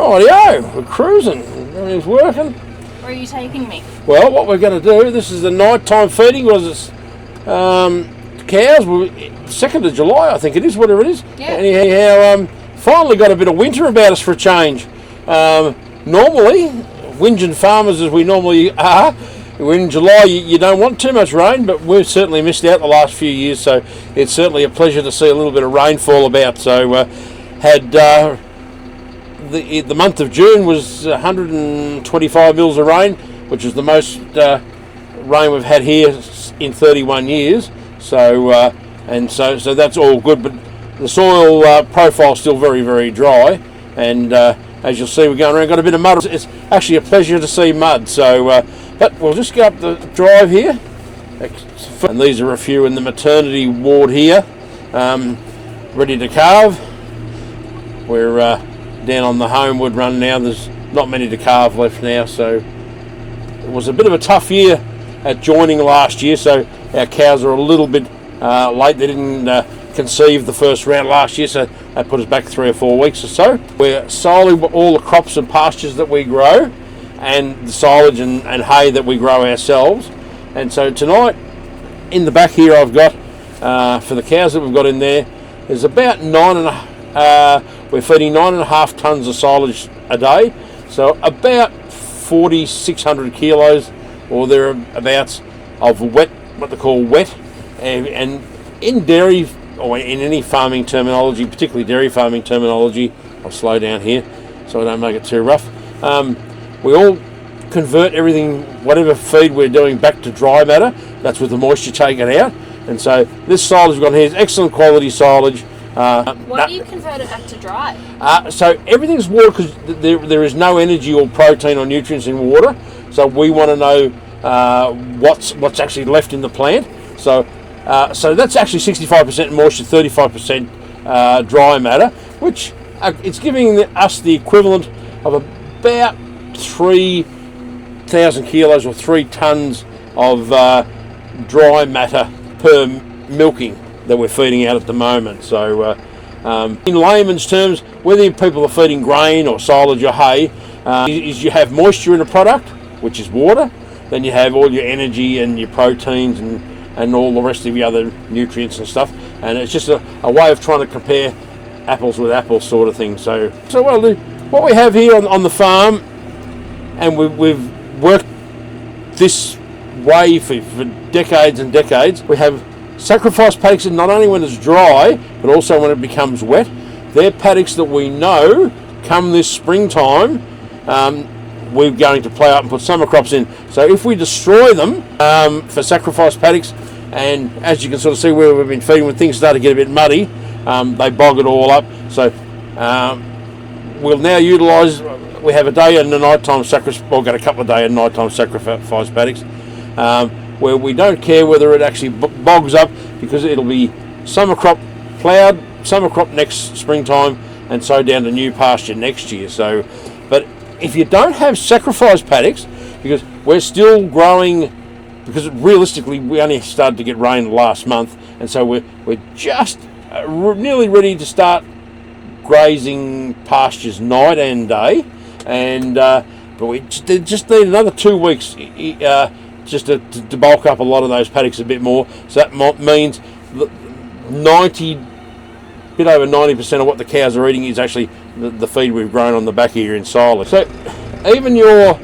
Rightio, we're cruising. Everything's working. Where are you taking me? Well, what we're going to do, this is the nighttime feeding, was it's cows, 2nd of July, I think it is, whatever it is. Yeah. Anyhow, finally got a bit of winter about us for a change. Normally, whinging farmers as we normally are, in July you don't want too much rain, but we've certainly missed out the last few years, so it's certainly a pleasure to see a little bit of rainfall about. So had the month of June was 125 mils of rain, which is the most rain we've had here in 31 years. So so that's all good, but the soil profile is still very, very dry, and as you'll see, we're going around, got a bit of mud. It's actually a pleasure to see mud. So but we'll just go up the drive here, and these are a few in the maternity ward here, ready to calve. We're down on the homeward run now. There's not many to calve left now, so it was a bit of a tough year at joining last year, so our cows are a little bit late. They didn't conceive the first round last year, so that put us back 3 or 4 weeks or so. We're solely all the crops and pastures that we grow, and the silage and hay that we grow ourselves. And so tonight, in the back here, I've got for the cows that we've got in there, there's about we're feeding 9.5 tonnes of silage a day, so about 4,600 kilos or thereabouts of wet, what they call wet, and in dairy, or in any farming terminology, particularly dairy farming terminology, I'll slow down here so I don't make it too rough. We all convert everything, whatever feed we're doing, back to dry matter. That's with the moisture taken out. And so this silage we've got here is excellent quality silage. Why do you convert it back to dry? So everything's water, because there is no energy or protein or nutrients in water. So we want to know what's actually left in the plant. So that's actually 65% moisture, 35% dry matter, which it's giving us the equivalent of about 3,000 kilos or 3 tonnes of dry matter per milking that we're feeding out at the moment. So in layman's terms, whether people are feeding grain or silage or hay, is you have moisture in a product, which is water, then you have all your energy and your proteins and all the rest of the other nutrients and stuff, and it's just a way of trying to compare apples with apples sort of thing. So what we have here on the farm, and we've worked this way for decades and decades, we have sacrifice paddocks, not only when it's dry, but also when it becomes wet. They're paddocks that we know come this springtime, we're going to plough up and put summer crops in. So if we destroy them for sacrifice paddocks, and as you can sort of see where we've been feeding, when things start to get a bit muddy, they bog it all up. So we'll now utilise, we have a day and a nighttime sacrifice, we've got a couple of day and nighttime sacrifice paddocks, where we don't care whether it actually bogs up, because it'll be summer crop ploughed, summer crop next springtime, and so down to new pasture next year. So, but if you don't have sacrifice paddocks, because we're still growing, because realistically we only started to get rain last month, and so we're just nearly ready to start grazing pastures night and day, and but we just need another 2 weeks just to bulk up a lot of those paddocks a bit more. So that means bit over 90% of what the cows are eating is actually the feed we've grown on the back here in silage. So even your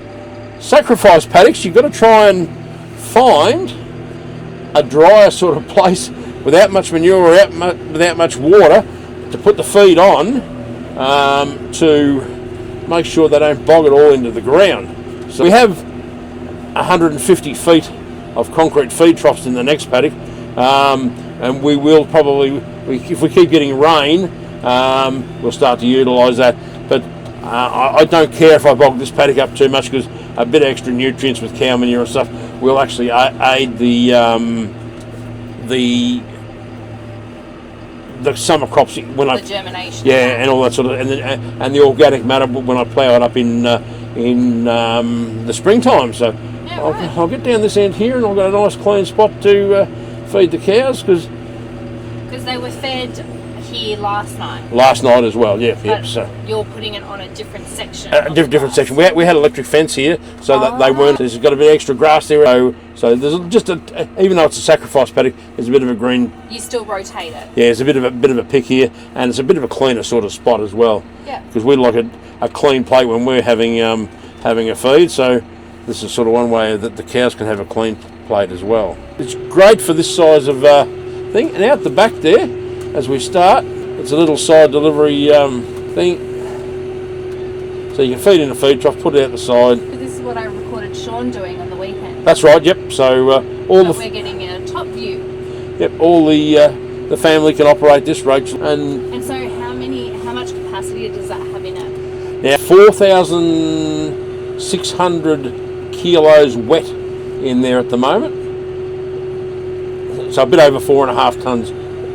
sacrifice paddocks, you've got to try and find a drier sort of place without much manure or without much water to put the feed on, to make sure they don't bog it all into the ground. So we have 150 feet of concrete feed troughs in the next paddock, and we will probably, if we keep getting rain, we'll start to utilise that. But I don't care if I bog this paddock up too much, because a bit of extra nutrients with cow manure and stuff will actually aid the summer crops when the germination. Yeah, and all that sort of, and the organic matter when I plough it up in the springtime. So yeah, I'll get down this end here, and I've got a nice clean spot to feed the cows, because they were fed here last night. Last night as well, yep. So you're putting it on a different section. Different section. We had electric fence here, so that they weren't. There's got a bit of extra grass there, so there's just even though it's a sacrifice paddock, there's a bit of a green. You still rotate it. Yeah, it's a bit of a pick here, and it's a bit of a cleaner sort of spot as well. Yeah. Because we like a clean plate when we're having a feed, so this is sort of one way that the cows can have a clean plate as well. It's great for this size of thing, and out the back there, as we start, it's a little side delivery thing. So you can feed in a feed trough, put it out the side. This is what I recorded Sean doing on the weekend. That's right, yep. So we're getting a top view. Yep, all the family can operate this, Rachel. And so how much capacity does that have in it? Now 4,600 kilos wet in there at the moment. So a bit over 4.5 tonnes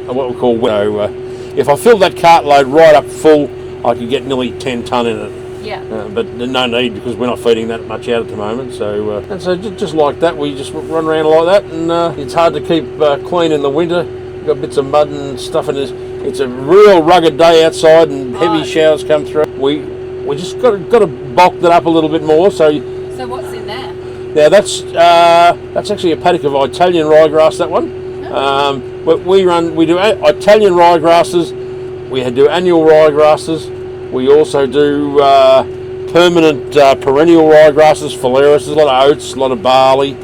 of what we call wet. So, if I filled that cart load right up full, I could get nearly 10 tonne in it. Yeah. But no need, because we're not feeding that much out at the moment. So just like that, we just run around like that, and it's hard to keep clean in the winter. You've got bits of mud and stuff in it. It's a real rugged day outside, and heavy showers come through. We just got to bulk that up a little bit more. So what's in there? Now that's actually a paddock of Italian ryegrass. That one. But we do Italian ryegrasses. We do annual ryegrasses. We also do permanent perennial ryegrasses, phalaris, a lot of oats, a lot of barley,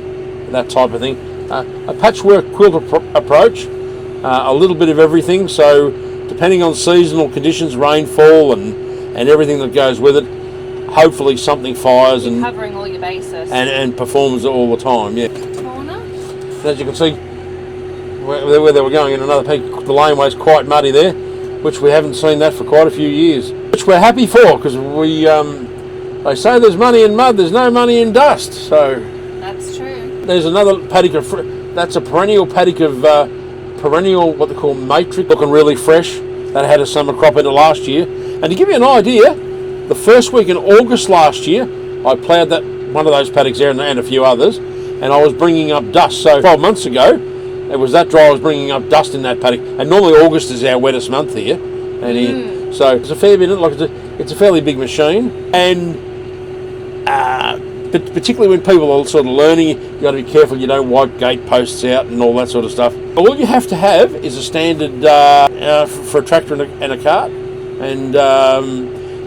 that type of thing. A patchwork quilt approach, a little bit of everything. So depending on seasonal conditions, rainfall and everything that goes with it, hopefully something fires. You're covering all your bases. And performs all the time, yeah. Corner. As you can see, where they were going in another peak, the laneway's quite muddy there, which we haven't seen that for quite a few years. Which we're happy for, because they say there's money in mud, there's no money in dust. So that's true. There's another paddock that's a perennial paddock of perennial, what they call matrix, looking really fresh. That had a summer crop in it last year. And to give you an idea, the first week in August last year, I ploughed one of those paddocks there and a few others, and I was bringing up dust. So 12 months ago, it was that dry, I was bringing up dust in that paddock. And normally August is our wettest month here. And so it's a fair bit, it's a fairly big machine. And but particularly when people are sort of learning, you've got to be careful you don't wipe gate posts out and all that sort of stuff. All you have to have is a standard for a tractor and a cart. And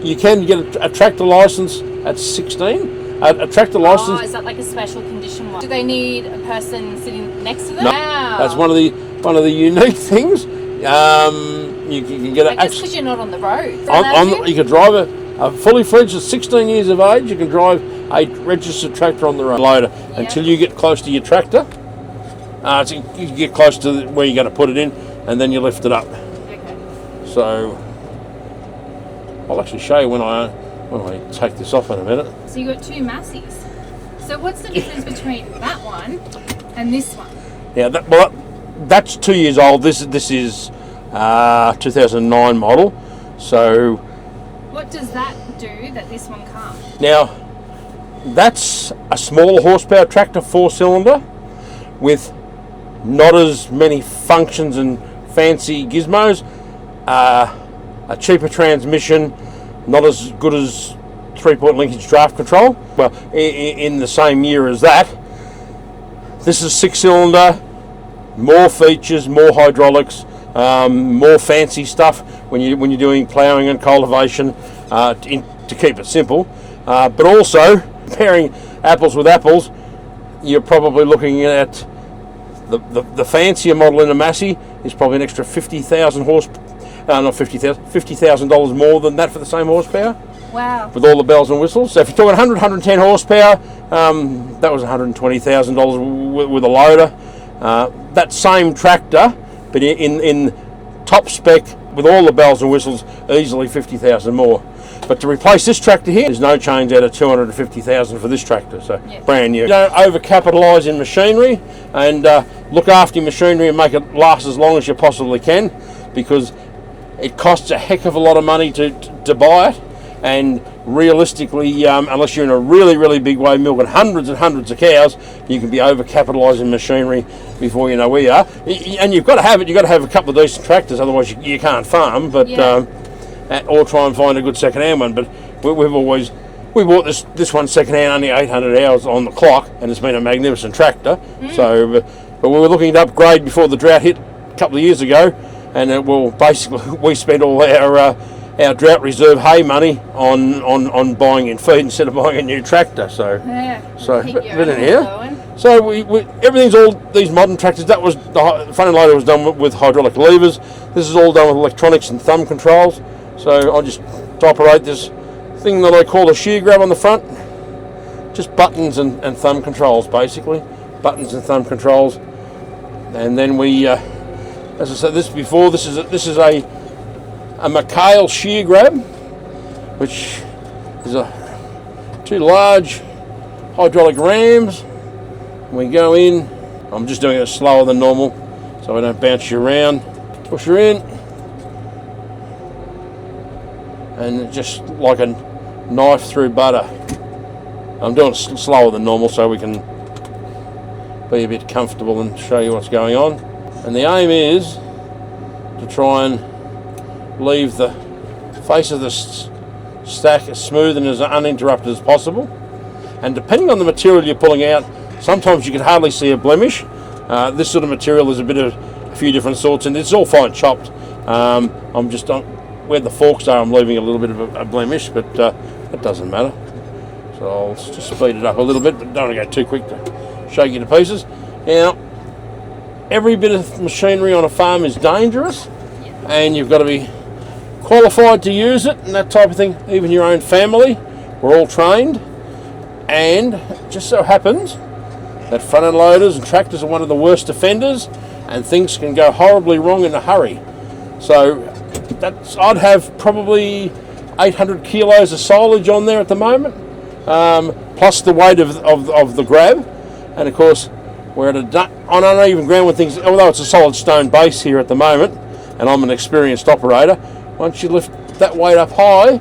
you can get a tractor license at 16. A tractor license. Oh, is that like a special condition one? Do they need a person sitting next to them? No, wow. That's one of the unique things. You can get I guess because you're not on the road. You can drive a fully fledged at 16 years of age. You can drive a registered tractor on the road loader until you get close to your tractor. So you get close to where you're going to put it in, and then you lift it up. Okay. So I'll actually show you when I take this off in a minute. So you've got two Massies. So what's the difference between that one and this one? Yeah, that's 2 years old. This is 2009 model. So what does that do that this one can't? Now, that's a small horsepower tractor, 4-cylinder, with not as many functions and fancy gizmos. A cheaper transmission, not as good as 3-point linkage draft control. Well, in the same year as that. This is 6-cylinder, more features, more hydraulics, more fancy stuff when you're doing ploughing and cultivation, to keep it simple. But also, comparing apples with apples, you're probably looking at the fancier model in a Massey is probably an extra $50,000 more than that for the same horsepower. Wow. With all the bells and whistles. So if you're talking 100, 110 horsepower, that was $120,000 with a loader. That same tractor, but in top spec with all the bells and whistles, easily 50,000 more. But to replace this tractor here, there's no change out of 250,000 for this tractor, so brand new. Don't over-capitalise in machinery, and look after your machinery and make it last as long as you possibly can, because it costs a heck of a lot of money to buy it, and realistically, unless you're in a really, really big way, milking hundreds and hundreds of cows, you can be over-capitalising machinery before you know where you are. And you've got to have it. You've got to have a couple of decent tractors, otherwise you can't farm. But or try and find a good second-hand one. But we bought this one second-hand, only 800 hours on the clock, and it's been a magnificent tractor. So, but we were looking to upgrade before the drought hit a couple of years ago, and basically we spent all our drought reserve hay money on buying in feed instead of buying a new tractor. So everything's all these modern tractors. That was the front end loader was done with hydraulic levers. This is all done with electronics and thumb controls. So I just operate this thing that I call a shear grab on the front. Just buttons and thumb controls, basically. Buttons and thumb controls. And then we, as I said this before, this is a McHale shear grab, which is two large hydraulic rams. We go in. I'm just doing it slower than normal, so I don't bounce you around. Push her in, and just like a knife through butter. I'm doing it slower than normal so we can be a bit comfortable and show you what's going on. And the aim is to try and leave the face of the stack as smooth and as uninterrupted as possible. And depending on the material you're pulling out, sometimes you can hardly see a blemish. This sort of material is a few different sorts, and it's all fine chopped. I'm just where the forks are, I'm leaving a little bit of a blemish, but it doesn't matter. So I'll just speed it up a little bit, but don't want to go too quick to shake you to pieces. Now, every bit of machinery on a farm is dangerous, and you've got to be qualified to use it and that type of thing. Even your own family, we're all trained, and it just so happens that front end loaders and tractors are one of the worst offenders, and things can go horribly wrong in a hurry. So I'd have probably 800 kilos of silage on there at the moment, plus the weight of the grab. And of course, we're at on uneven ground with things, although it's a solid stone base here at the moment, and I'm an experienced operator. Once you lift that weight up high,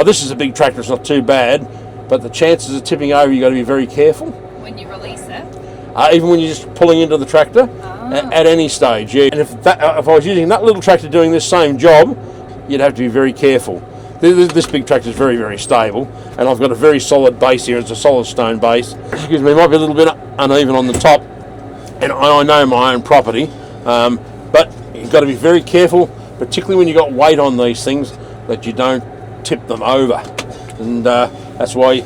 this is a big tractor, it's not too bad, but the chances of tipping over, you've got to be very careful. When you release it? Even when you're just pulling into the tractor, at any stage, yeah. And if I was using that little tractor doing this same job, you'd have to be very careful. This big tractor is very, very stable, and I've got a very solid base here. It's a solid stone base. Excuse me, it might be a little bit uneven on the top, and I know my own property, but you've got to be very careful, particularly when you've got weight on these things, that you don't tip them over. And that's why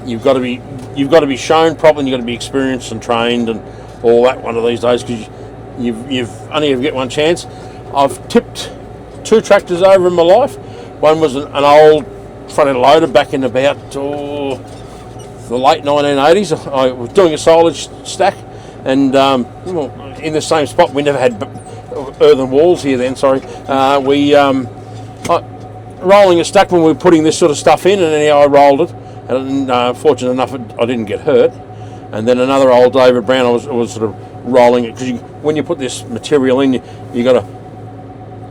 you've got to be shown properly, and you've got to be experienced and trained and all that one of these days, because you've only ever get one chance. I've tipped 2 tractors over in my life. One was an old front end loader back in about the late 1980s. I was doing a silage stack, and in the same spot. We never had earthen walls here then. Sorry, rolling a stack when we were putting this sort of stuff in, and anyhow I rolled it, and fortunate enough I didn't get hurt. And then another old David Brown, I was sort of rolling it, because when you put this material in, you got to,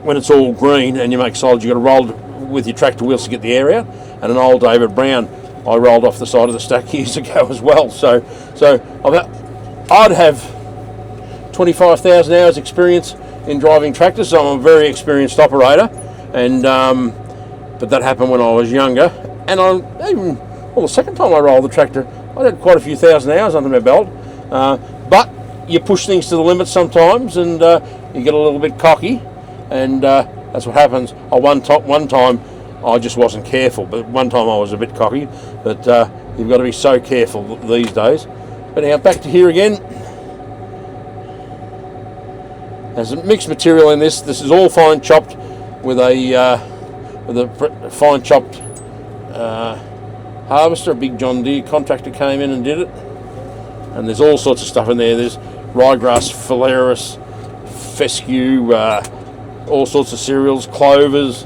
when it's all green and you make solids, you got to roll it with your tractor wheels to get the air out. And an old David Brown, I rolled off the side of the stack years ago as well. So I'd have 25,000 hours experience in driving tractors, so I'm a very experienced operator. And but that happened when I was younger, and the second time I rolled the tractor, I had quite a few thousand hours under my belt. But you push things to the limit sometimes, and you get a little bit cocky, and that's what happens. One time I just wasn't careful, but one time I was a bit cocky. But you've got to be so careful these days. But now back to here again. There's a mixed material in this. This is all fine chopped with a fine chopped harvester. A big John Deere contractor came in and did it. And there's all sorts of stuff in there. There's ryegrass, phalaris, fescue, all sorts of cereals, clovers,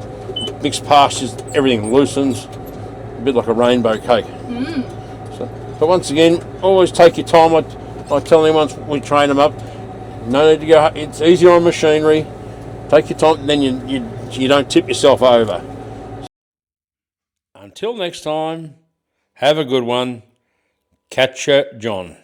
mixed pastures. Everything loosens, a bit like a rainbow cake. But once again, always take your time. I tell them once we train them up, no need to go. It's easier on machinery. Take your time, and then you don't tip yourself over. Until next time, have a good one. Catch ya, John.